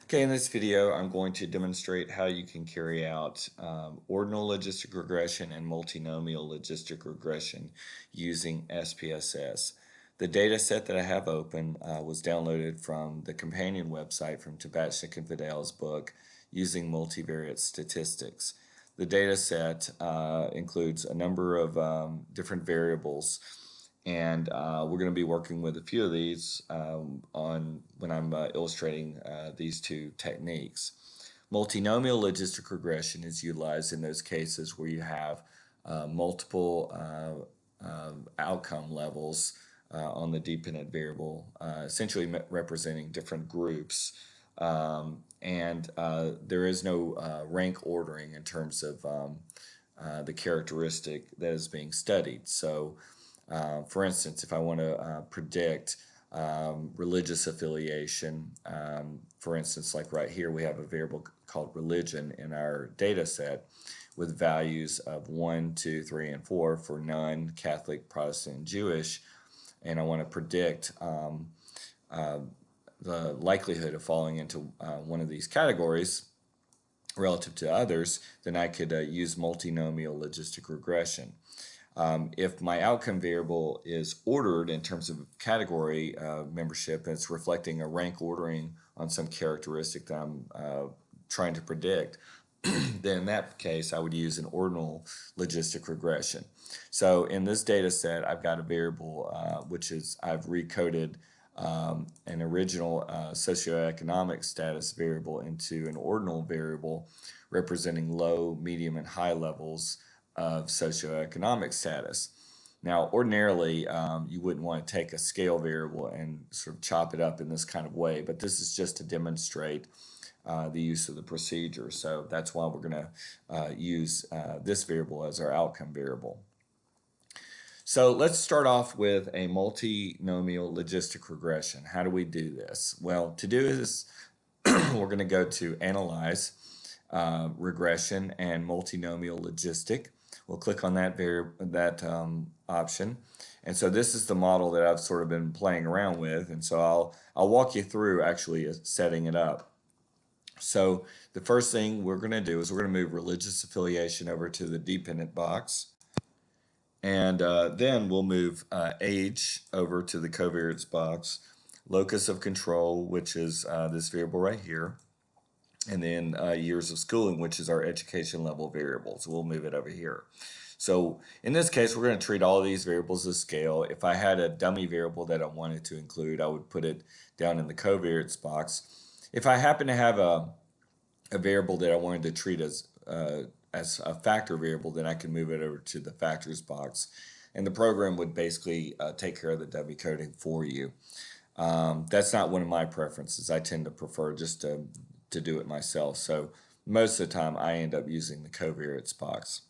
Okay, in this video, I'm going to demonstrate how you can carry out ordinal logistic regression and multinomial logistic regression using SPSS. The data set that I have open was downloaded from the companion website from Tabachnik and Fidel's book using multivariate statistics. The data set includes a number of different variables, and we're going to be working with a few of these on when I'm illustrating these two techniques. Multinomial logistic regression is utilized in those cases where you have multiple outcome levels on the dependent variable, essentially representing different groups. And there is no rank ordering in terms of the characteristic that is being studied. So for instance, if I want to predict religious affiliation, for instance, like right here, we have a variable called religion in our data set with values of 1, 2, 3, and 4 for none, Catholic, Protestant, and Jewish, and I want to predict the likelihood of falling into one of these categories relative to others, then I could use multinomial logistic regression. If my outcome variable is ordered in terms of category membership, and it's reflecting a rank ordering on some characteristic that I'm trying to predict, then in that case, I would use an ordinal logistic regression. So in this data set, I've got a variable which is I've recoded an original socioeconomic status variable into an ordinal variable representing low, medium, and high levels of socioeconomic status. Now, ordinarily, you wouldn't want to take a scale variable and sort of chop it up in this kind of way, but this is just to demonstrate the use of the procedure. So that's why we're going to use this variable as our outcome variable. So let's start off with a multinomial logistic regression. How do we do this? Well, to do this, we're going to go to Analyze, Regression, and Multinomial Logistic. We'll click on that option. And so this is the model that I've sort of been playing around with. And so I'll walk you through actually setting it up. So the first thing we're going to do is we're going to move religious affiliation over to the dependent box. And then we'll move age over to the covariance box, locus of control, which is this variable right here, and then years of schooling, which is our education level variable. So we'll move it over here. So in this case, we're going to treat all of these variables as scale. If I had a dummy variable that I wanted to include, I would put it down in the covariance box. If I happen to have a variable that I wanted to treat as a factor variable, then I can move it over to the factors box. And the program would basically take care of the dummy coding for you. That's not one of my preferences. I tend to prefer just to do it myself. So most of the time I end up using the covariance box.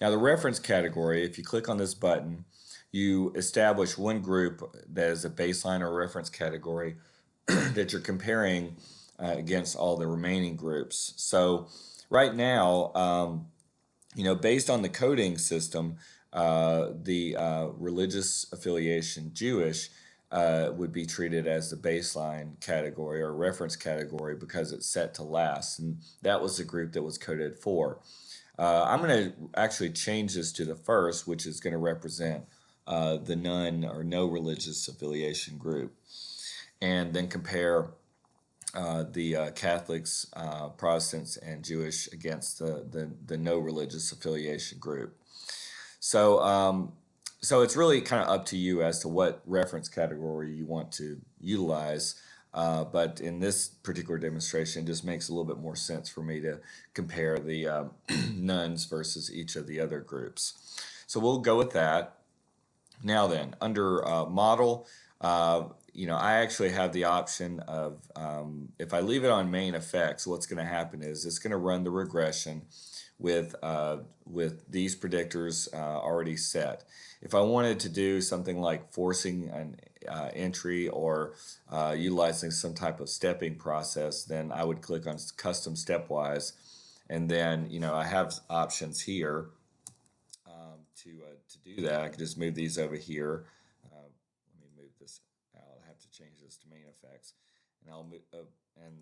Now the reference category, if you click on this button, you establish one group that is a baseline or reference category that you're comparing against all the remaining groups. So right now, based on the coding system, the religious affiliation Jewish would be treated as the baseline category or reference category because it's set to last, and that was the group that was coded for. I'm going to actually change this to the first, which is going to represent the none or no religious affiliation group, and then compare the Catholics, Protestants, and Jewish against the no religious affiliation group. So so it's really kind of up to you as to what reference category you want to utilize. But in this particular demonstration, it just makes a little bit more sense for me to compare the nuns versus each of the other groups. So we'll go with that. Now then, under model, I actually have the option of, if I leave it on main effects, what's going to happen is it's going to run the regression with these predictors already set. If I wanted to do something like forcing an entry or utilizing some type of stepping process, then I would click on custom stepwise, and then I have options here to do that. I can just move these over here. Let me move this out. I have to change this to main effects. and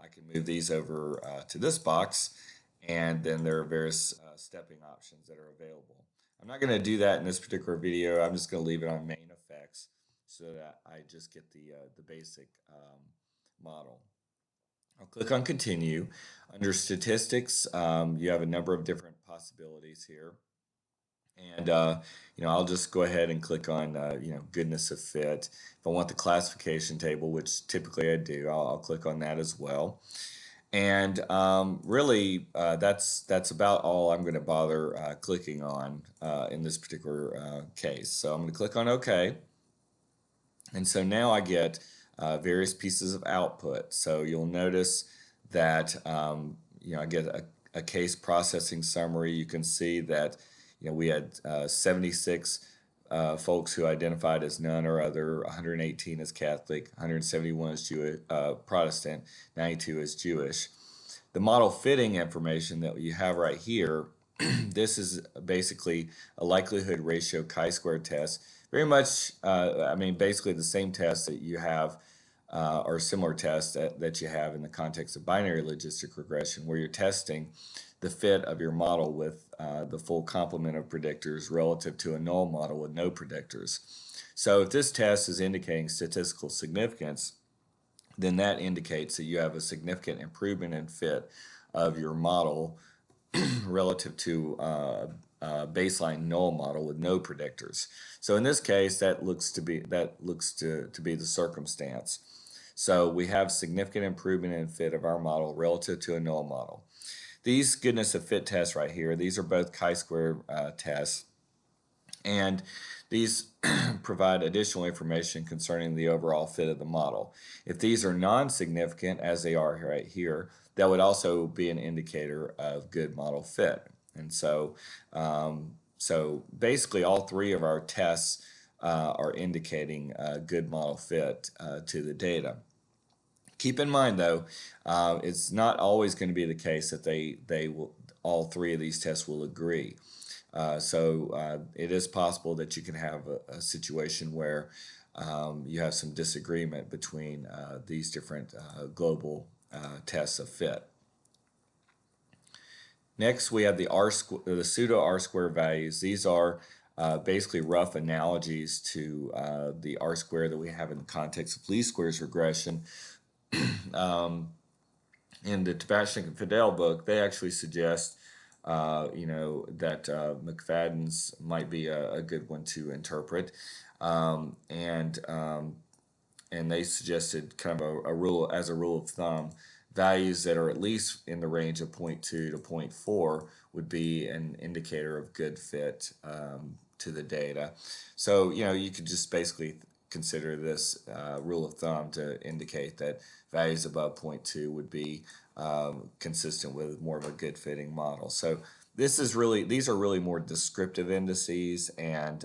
I can move these over to this box, and then there are various stepping options that are available. I'm not going to do that in this particular video. I'm just going to leave it on main effects so that I just get the basic model. I'll click on continue. Under statistics, you have a number of different possibilities here. And I'll just go ahead and click on goodness of fit. If I want the classification table, which typically I do, I'll click on that as well. And really, that's about all I'm going to bother clicking on in this particular case. So I'm going to click on OK. And so now I get various pieces of output. So you'll notice that I get a case processing summary. You can see that we had 76 folks who identified as none or other, 118 as Catholic, 171 as Protestant, 92 as Jewish. The model fitting information that you have right here, this is basically a likelihood ratio chi-square test. Very much, basically the same test that you have, or similar tests that you have in the context of binary logistic regression, where you're testing the fit of your model with the full complement of predictors relative to a null model with no predictors. So if this test is indicating statistical significance, then that indicates that you have a significant improvement in fit of your model relative to a baseline null model with no predictors. So in this case, that looks to be the circumstance. So we have significant improvement in fit of our model relative to a null model. These goodness of fit tests right here, these are both chi-square tests, and these provide additional information concerning the overall fit of the model. If these are non-significant, as they are right here, that would also be an indicator of good model fit. And so, basically all three of our tests are indicating good model fit to the data. Keep in mind, though, it's not always going to be the case that all three of these tests will agree. So it is possible that you can have a situation where you have some disagreement between these different global tests of fit. Next, we have the pseudo R-square values. These are basically rough analogies to the R-square that we have in the context of least squares regression. In the Tabachnik and Fidel book, they actually suggest that McFadden's might be a good one to interpret, and they suggested kind of a rule of thumb. Values that are at least in the range of 0.2 to 0.4 would be an indicator of good fit to the data. So you could just basically consider this rule of thumb to indicate that values above 0.2 would be consistent with more of a good fitting model. So these are really more descriptive indices, and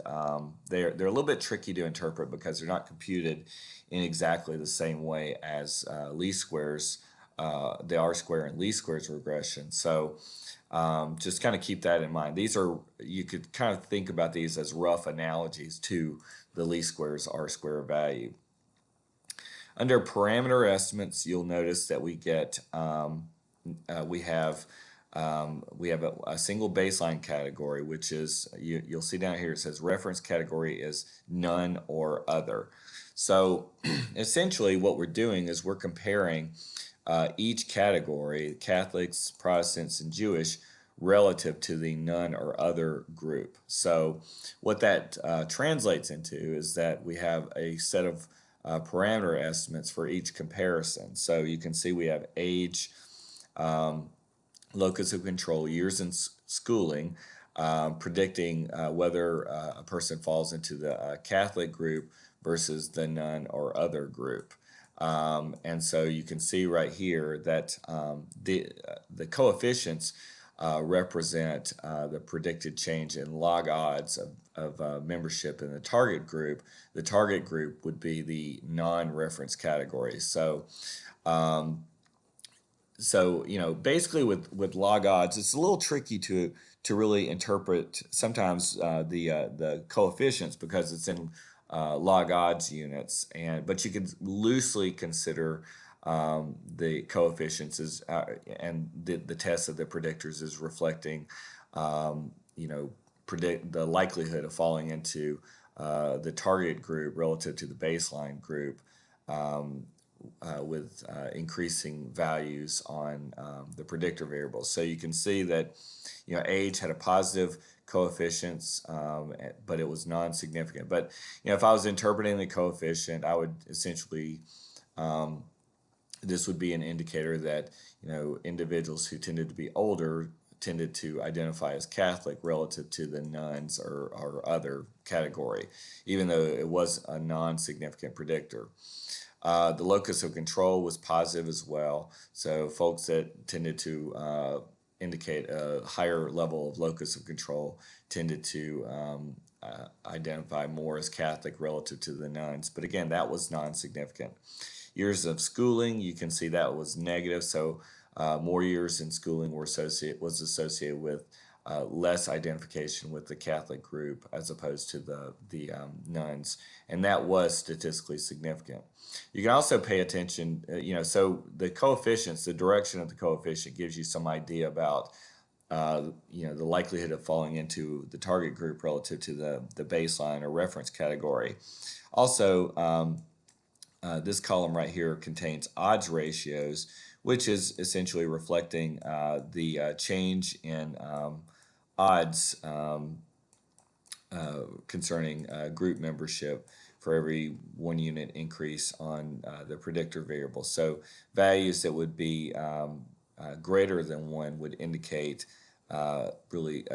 they're a little bit tricky to interpret because they're not computed in exactly the same way as least squares, the R-square and least squares regression. So just kind of keep that in mind. You could kind of think about these as rough analogies to the least squares R-square value. Under parameter estimates, you'll notice that we get we have a single baseline category, which is you'll see down here it says reference category is none or other. So essentially, what we're doing is we're comparing each category, Catholics, Protestants, and Jewish, relative to the none or other group. So what that translates into is that we have a set of parameter estimates for each comparison. So you can see we have age, locus of control, years in schooling, predicting whether a person falls into the Catholic group versus the none or other group. And so you can see right here that the coefficients represent the predicted change in log odds of membership in the target group. The target group would be the non-reference category. So basically with log odds, it's a little tricky to really interpret sometimes the coefficients because it's in log odds units, but you can loosely consider the coefficients as, and the test of the predictors is reflecting, predict the likelihood of falling into the target group relative to the baseline group, with increasing values on the predictor variables. So you can see that age had a positive coefficients, but it was non-significant. But if I was interpreting the coefficient, I would essentially, this would be an indicator that individuals who tended to be older tended to identify as Catholic relative to the nuns or other category, even though it was a non-significant predictor. The locus of control was positive as well. So folks that tended to indicate a higher level of locus of control tended to identify more as Catholic relative to the nuns. But again, that was non-significant. Years of schooling, you can see that was negative. So more years in schooling was associated with less identification with the Catholic group as opposed to the nuns, and that was statistically significant. You can also pay attention, so the coefficients, the direction of the coefficient gives you some idea about, the likelihood of falling into the target group relative to the baseline or reference category. Also, this column right here contains odds ratios, which is essentially reflecting the change in odds concerning group membership for every 1 unit increase on the predictor variable. So values that would be greater than 1 would indicate really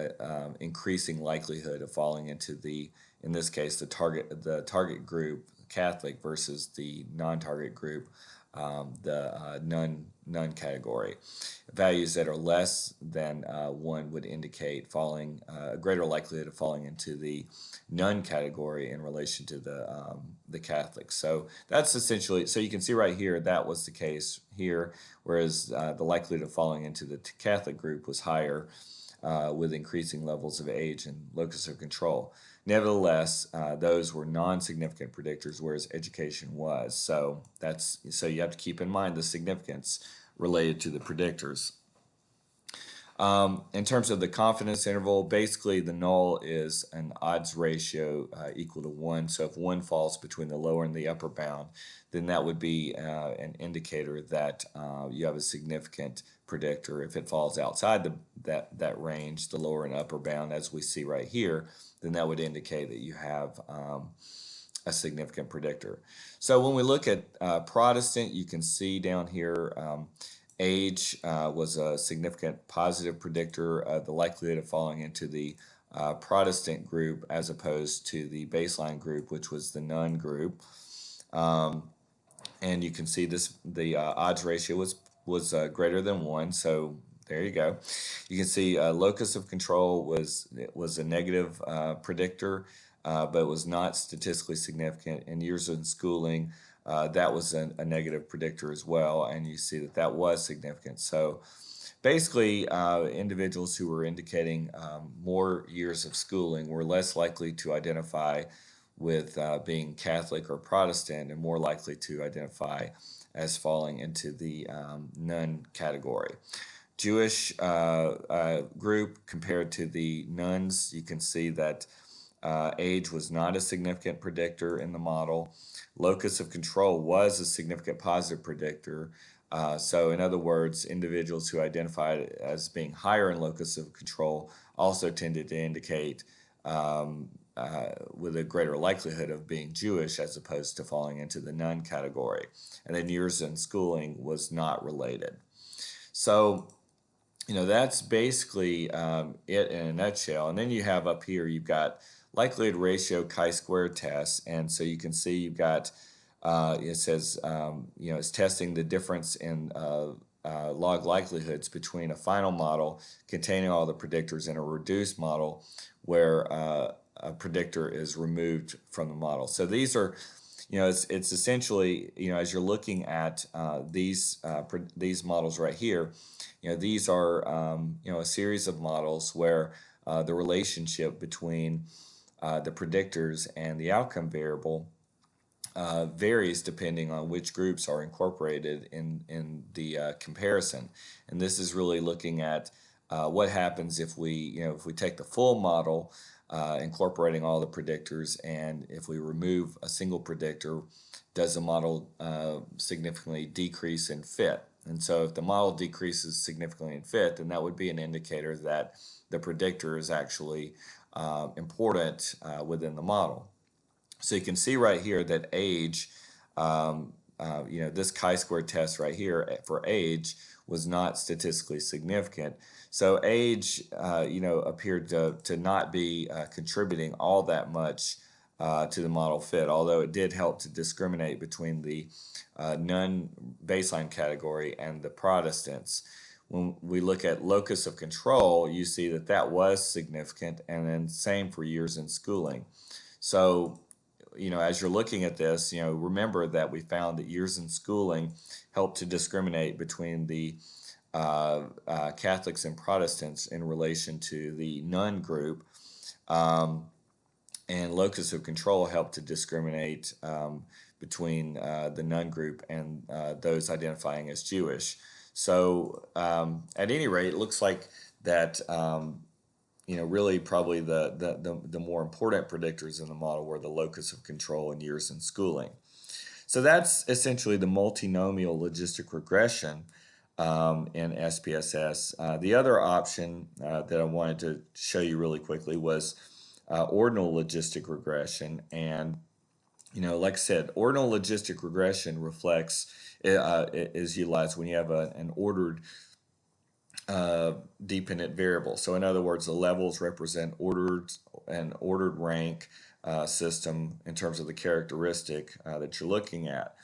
increasing likelihood of falling into in this case, the target group, Catholic, versus the non-target group, the none category. Values that are less than 1 would indicate a greater likelihood of falling into the none category in relation to the Catholics. So that's essentially, so you can see right here that was the case here, whereas the likelihood of falling into the Catholic group was higher with increasing levels of age and locus of control. Nevertheless, those were non-significant predictors, whereas education was. So you have to keep in mind the significance related to the predictors. In terms of the confidence interval, basically the null is an odds ratio equal to 1. So if 1 falls between the lower and the upper bound, then that would be an indicator that you have a significant predictor. If it falls outside that range, the lower and upper bound, as we see right here, then that would indicate that you have a significant predictor. So when we look at Protestant, you can see down here age was a significant positive predictor of the likelihood of falling into the Protestant group as opposed to the baseline group, which was the none group. And you can see the odds ratio was greater than 1, so there you go. You can see locus of control was a negative predictor, but was not statistically significant. In years in schooling, that was a negative predictor as well, and you see that was significant. So basically, individuals who were indicating more years of schooling were less likely to identify with being Catholic or Protestant, and more likely to identify as falling into the none category. Jewish group compared to the nuns, you can see that age was not a significant predictor in the model. Locus of control was a significant positive predictor. So in other words, individuals who identified as being higher in locus of control also tended to indicate with a greater likelihood of being Jewish as opposed to falling into the none category. And then years in schooling was not related. So that's basically it in a nutshell. And then you have up here, you've got likelihood ratio chi-square tests. And so you can see you've got, it says, it's testing the difference in log likelihoods between a final model containing all the predictors and a reduced model where a predictor is removed from the model. So these are, it's essentially, as you're looking at these models right here, these are, a series of models where the relationship between the predictors and the outcome variable varies depending on which groups are incorporated in the comparison. And this is really looking at what happens if we take the full model, incorporating all the predictors, and if we remove a single predictor, does the model significantly decrease in fit? And so if the model decreases significantly in fit, then that would be an indicator that the predictor is actually important within the model. So you can see right here that age, this chi-square test right here for age was not statistically significant. So age, appeared to not be contributing all that much to the model fit, although it did help to discriminate between the non-baseline category and the Protestants. When we look at locus of control, you see that that was significant, and then same for years in schooling. So as you're looking at this, remember that we found that years in schooling help to discriminate between the Catholics and Protestants in relation to the nun group, and locus of control help to discriminate between the nun group and those identifying as Jewish. So at any rate, it looks like that really probably the more important predictors in the model were the locus of control and years in schooling. So that's essentially the multinomial logistic regression in SPSS. The other option that I wanted to show you really quickly was ordinal logistic regression. And like I said, ordinal logistic regression is utilized when you have an ordered dependent variable. So in other words, the levels represent an ordered rank system in terms of the characteristic that you're looking at.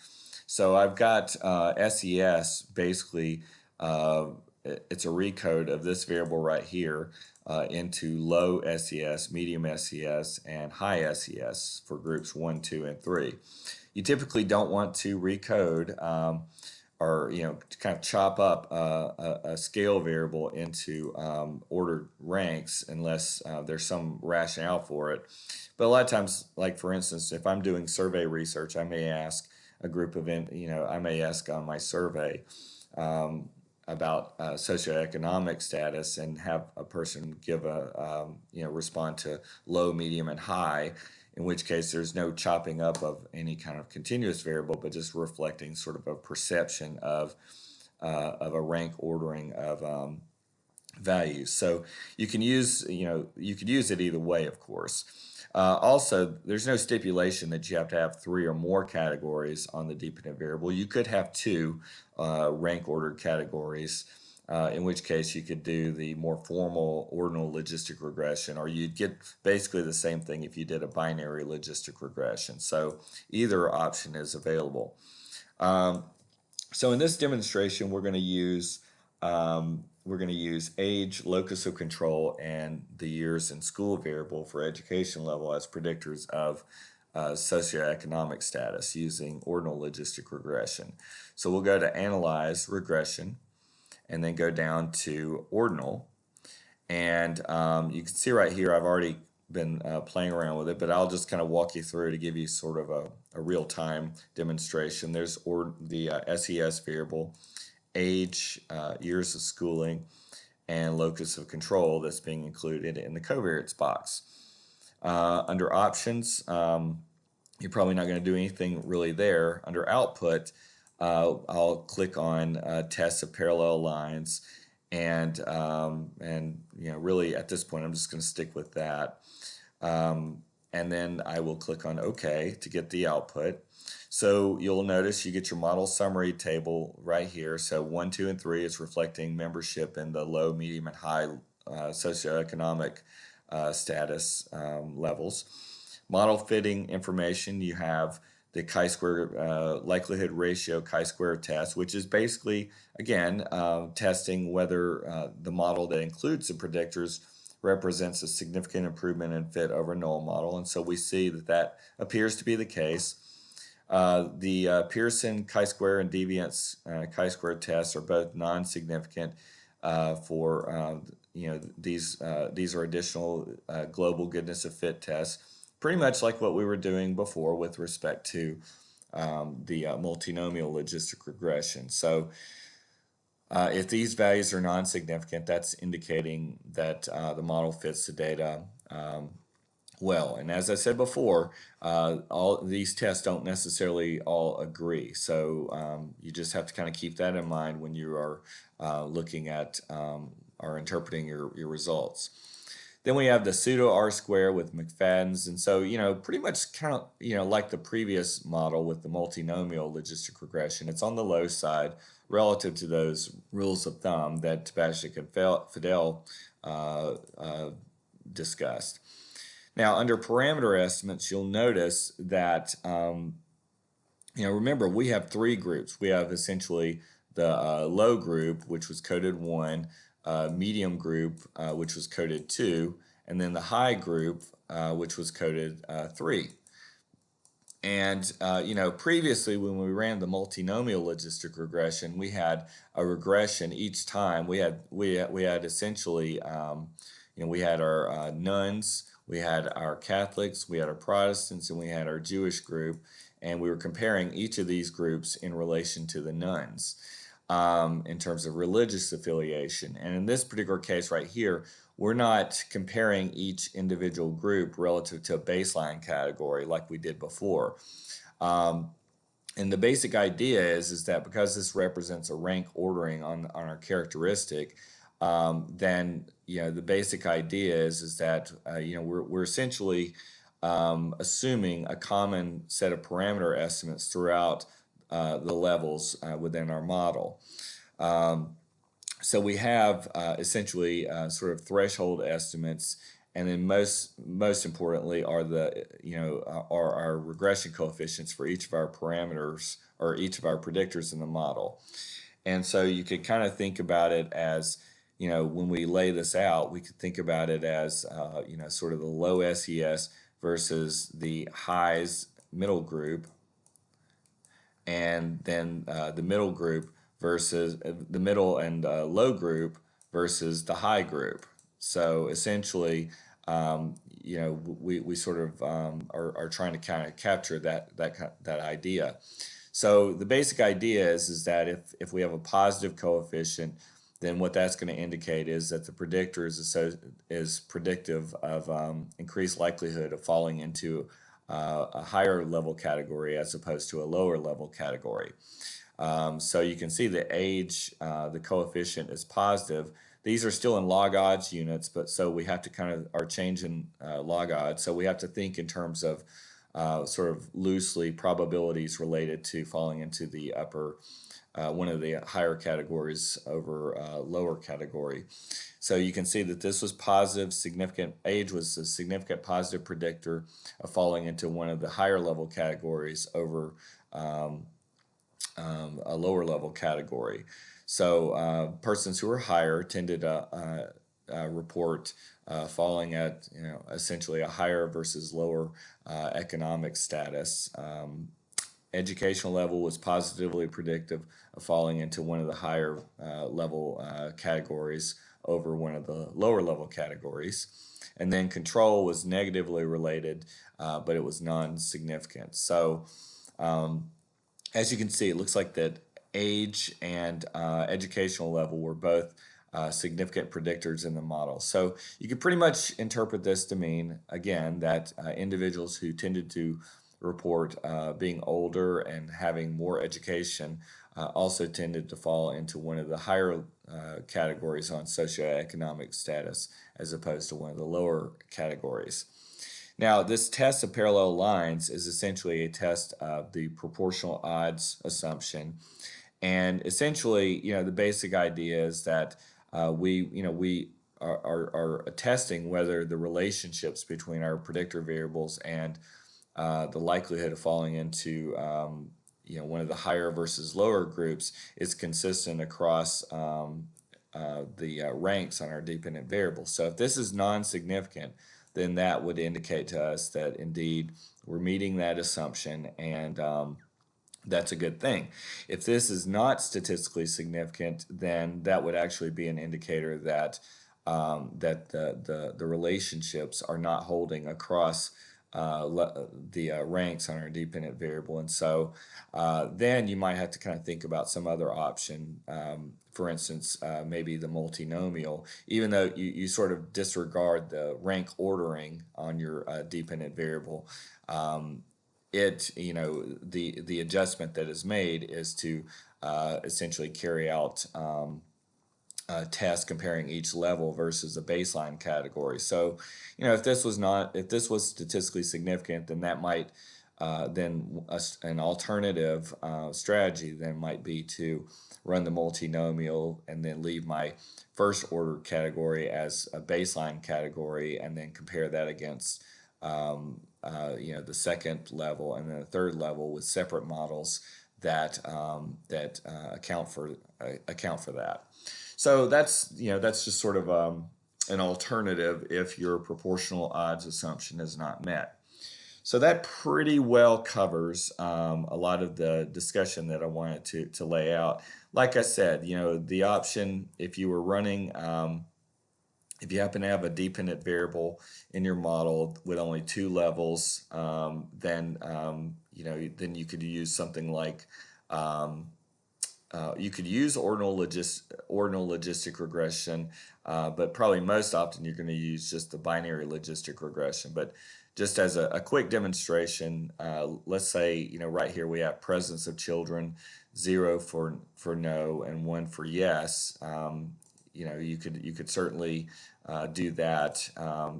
So I've got SES, basically it's a recode of this variable right here into low SES, medium SES, and high SES for groups 1, 2, and 3. You typically don't want to recode or kind of chop up a scale variable into ordered ranks unless there's some rationale for it. But a lot of times, like for instance, if I'm doing survey research, I may ask a group of I may ask on my survey about socioeconomic status and have a person give respond to low, medium, and high, in which case there's no chopping up of any kind of continuous variable, but just reflecting sort of a perception of a rank ordering of values. So you can use you could use it either way, of course. Also, there's no stipulation that you have to have 3 or more categories on the dependent variable. You could have 2 rank ordered categories, in which case you could do the more formal ordinal logistic regression, or you'd get basically the same thing if you did a binary logistic regression. So either option is available. So in this demonstration, we're going to use age, locus of control, and the years in school variable for education level as predictors of socioeconomic status using ordinal logistic regression. So we'll go to Analyze Regression, and then go down to Ordinal. And you can see right here, I've already been playing around with it, but I'll just kind of walk you through to give you sort of a real-time demonstration. There's the SES variable, age, years of schooling, and locus of control that's being included in the covariates box. Under options, you're probably not going to do anything really there. Under output, I'll click on tests of parallel lines, and really at this point I'm just going to stick with that. And then I will click on OK to get the output. So you'll notice you get your model summary table right here. So 1, 2, and 3 is reflecting membership in the low, medium, and high socioeconomic status levels. Model fitting information, you have the chi-square likelihood ratio chi-square test, which is basically, again, testing whether the model that includes the predictors represents a significant improvement in fit over a null model. And so we see that that appears to be the case. The Pearson chi-square and deviance chi-square tests are both non-significant for these are additional global goodness of fit tests, pretty much like what we were doing before with respect to the multinomial logistic regression. So if these values are non-significant, that's indicating that the model fits the data well. And as I said before, all these tests don't necessarily all agree. So you just have to kind of keep that in mind when you are looking at or interpreting your results. Then we have the pseudo R-square with McFadden's, and so pretty much kind of like the previous model with the multinomial logistic regression. It's on the low side relative to those rules of thumb that Tabachnik and Fidel discussed. Now, under parameter estimates, you'll notice that remember we have three groups. We have essentially the low group, which was coded 1. Medium group, which was coded 2, and then the high group, which was coded 3. And previously when we ran the multinomial logistic regression, we had a regression each time. We had essentially we had our nuns, we had our Catholics, we had our Protestants, and we had our Jewish group, and we were comparing each of these groups in relation to the nuns. In terms of religious affiliation. And in this particular case right here, we're not comparing each individual group relative to a baseline category like we did before. And the basic idea is that because this represents a rank ordering on our characteristic, then the basic idea is that we're essentially assuming a common set of parameter estimates throughout the levels within our model. So we have essentially sort of threshold estimates, and then most importantly are the are our regression coefficients for each of our parameters or each of our predictors in the model. And so you could kind of think about it as when we lay this out, we could think about it as sort of the low SES versus the highs middle group, and then the middle group versus the middle and low group versus the high group. So essentially, we sort of are trying to kind of capture that idea. So the basic idea is that if we have a positive coefficient, then what that's going to indicate is that the predictor is predictive of increased likelihood of falling into a higher level category as opposed to a lower level category. So you can see the age, the coefficient is positive. These are still in log odds units, but so we have to kind of are changing log odds. So we have to think in terms of sort of loosely probabilities related to falling into the upper one of the higher categories over lower category. So you can see that this was positive, significant age was a significant positive predictor of falling into one of the higher level categories over a lower level category. So persons who are higher tended to report falling at essentially a higher versus lower economic status. Educational level was positively predictive of falling into one of the higher level categories over one of the lower level categories. And then control was negatively related, but it was non-significant. So as you can see, it looks like that age and educational level were both significant predictors in the model. So you could pretty much interpret this to mean, again, that individuals who tended to report being older and having more education also tended to fall into one of the higher categories on socioeconomic status as opposed to one of the lower categories. Now, this test of parallel lines is essentially a test of the proportional odds assumption. And essentially, the basic idea is that we are testing whether the relationships between our predictor variables and the likelihood of falling into one of the higher versus lower groups is consistent across the ranks on our dependent variables. So if this is non-significant, then that would indicate to us that indeed we're meeting that assumption, and that's a good thing. If this is not statistically significant, then that would actually be an indicator that that the relationships are not holding across the ranks on our dependent variable. And so then you might have to kind of think about some other option. For instance, maybe the multinomial, even though you sort of disregard the rank ordering on your dependent variable. The adjustment that is made is to essentially carry out test comparing each level versus a baseline category. So, if this was statistically significant, then that might an alternative strategy then might be to run the multinomial and then leave my first order category as a baseline category and then compare that against the second level and then the third level with separate models that account for that. So that's just sort of an alternative if your proportional odds assumption is not met. So that pretty well covers a lot of the discussion that I wanted to lay out. Like I said, the option if you were running, if you happen to have a dependent variable in your model with only two levels, then you could use something like you could use ordinal logistic regression, but probably most often you're going to use just the binary logistic regression. But just as a quick demonstration, let's say right here we have presence of children, 0 for no and 1 for yes. You could certainly do that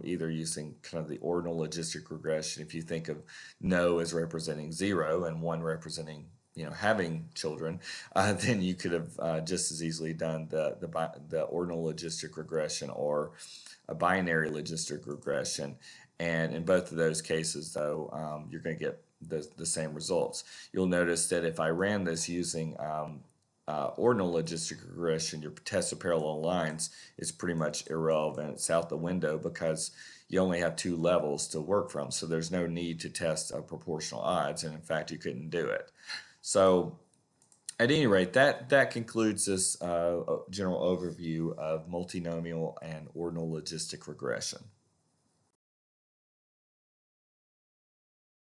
either using kind of the ordinal logistic regression. If you think of no as representing 0 and 1 representing having children, then you could have just as easily done the ordinal logistic regression or a binary logistic regression. And in both of those cases, though, you're going to get the same results. You'll notice that if I ran this using ordinal logistic regression, your test of parallel lines is pretty much irrelevant. It's out the window because you only have two levels to work from. So there's no need to test proportional odds. And in fact, you couldn't do it. So at any rate, that concludes this general overview of multinomial and ordinal logistic regression.